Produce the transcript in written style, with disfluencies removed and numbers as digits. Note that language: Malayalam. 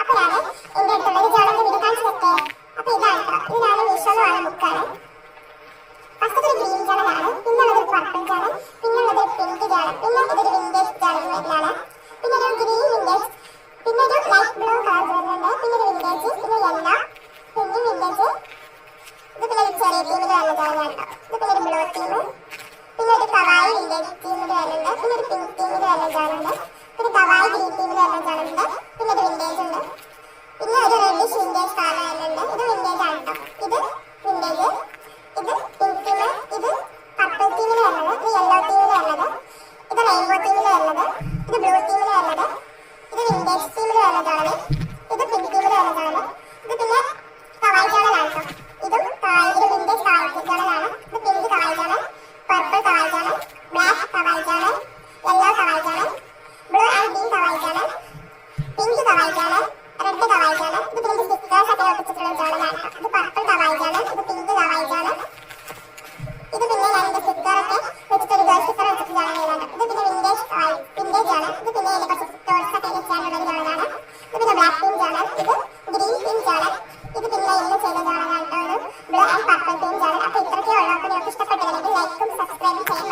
അപ്പൊ ഞാൻ എന്റെ അടുത്തുള്ള ഒരു ജേണലിന്റെ വീഡിയോ കാണിച്ചു തരട്ടെ. അപ്പൊ ഇതാണ് കേട്ടോ, ഇത് ഞാൻ മീഷോന്ന് വാങ്ങിയ ബുക്കാണ്. ഫസ്റ്റത്തെ ഒരു ഗ്രീൻ ജേണലാണ്, പിന്നുള്ളത് ഒരു പർപ്പിൾ ജേണൽ, പിന്നുള്ളത് ഒരു പിങ്ക് ജേണൽ, പിന്നെ ഇതൊരു വിന്റേജ് ജേണൽ വരുന്നതാണ്, പിന്നെ ഒരു ഗ്രീൻ വിന്റേജ്, പിന്നെ ഒരു ലൈറ്റ് ബ്ലൂ കളർ വരുന്നുണ്ട്, പിന്നെ ഒരു വിന്റേജ്, പിന്നെ യെല്ലോ, പിന്നെ വിന്റേജ്, ഇത് പിന്നെ ഒരു ചെറിയ ടീമിൽ വരുന്ന ജേണലാണ് കേട്ടോ. ഇത് പിന്നെ ഒരു ബ്ലൂ ടീം, പിന്നെ ഒരു കവായി വിന്റേജ് ടീമിൽ വരുന്നുണ്ട്, പിന്നെ ഒരു പിങ്ക് ടീമിൽ വരുന്ന ജേണലുണ്ട്, പിന്നെ കവായി ഗ്രീൻ ടീമിൽ വരുന്ന ജേണലുണ്ട്, പിന്നെ ഒരു വിന്റേജ് ഉണ്ട്, പിന്നെ ഒരു റെഡിഷ് വിന്റേജ് കളർ വരുന്നുണ്ട്. ഇത് വിന്റേജ് ആണ് കേട്ടോ. ഇത് വിന്റേജ്, ഇത് പിങ്ക് ടീം, ഇത് പർപ്പിൾ ടീമിൽ വരുന്നത്, ഇത് യെല്ലോ ടീമിൽ വരുന്നത്, ഇത് റെയിൻബോ ടീമിൽ വരുന്നത്, ഇത് ബ്ലൂ ടീമിൽ വരുന്നത്, ഇത് വിന്റേജ് ടീമിൽ വരുന്നതാണ്, ഇത് പിങ്ക് ടീമിൽ വരുന്നതാണ്, ഇത് പിന്നെ കവായി ജേണലാണ് കേട്ടോ. ഇതും ഇത് വിന്റേജ് കവായി ജേണലാണ്, ഇത് pink kawaii journal, purple kawaii journal, black kawaii journal, yellow kawaii journal, blue and green kawaii journal, pink kawaii journal, red kawaii journal, ഇത് പിന്നെ സ്റ്റിക്കേഴ്സ് ഒക്കെ ഒട്ടിച്ചിട്ടുള്ള ജേണലാണ് കേട്ടോ. ഇത് പർപ്പിൾ കവായി ജേണൽ, ഇത് പിങ്ക് കവായി ജേണൽ, ഇത് പിന്നെ ഞാൻ ഇതിന്റെ സ്റ്റിക്കറൊക്കെ വെച്ചിട്ടൊരു ഗേൾ സ്റ്റിക്കർ വെച്ചിട്ട് ജേണൽ ചെയ്താണ്. ഇത് പിന്നെ വിന്റേജ് ആണ്, ഇത് പിന്നെ ഇതിന്റെ കുറച്ച് സ്റ്റോൾസ് ഒക്കെ വെച്ചാനുള്ള ഒരു ജേണലാണ്. ഇത് പിന്നെ ബ്ലാക്ക് ടീം ജേണൽ, ഇത് ഗ്രീൻ ടീം ജേണൽ, ഇത് പിന്നെ ഇന്ന് ചെയ്ത ജേണലാണ് കേട്ടോ, ഒരു blue and purple team journal. അപ്പോൾ ഇത്രയൊക്കെ ഉള്ളൂ. അപ്പോൾ നിങ്ങൾക്ക് ഇഷ്ടപ്പെട്ടില്ലെങ്കിൽ ലൈക്കും സബ്സ്ക്രൈബും ചെയ്യാം.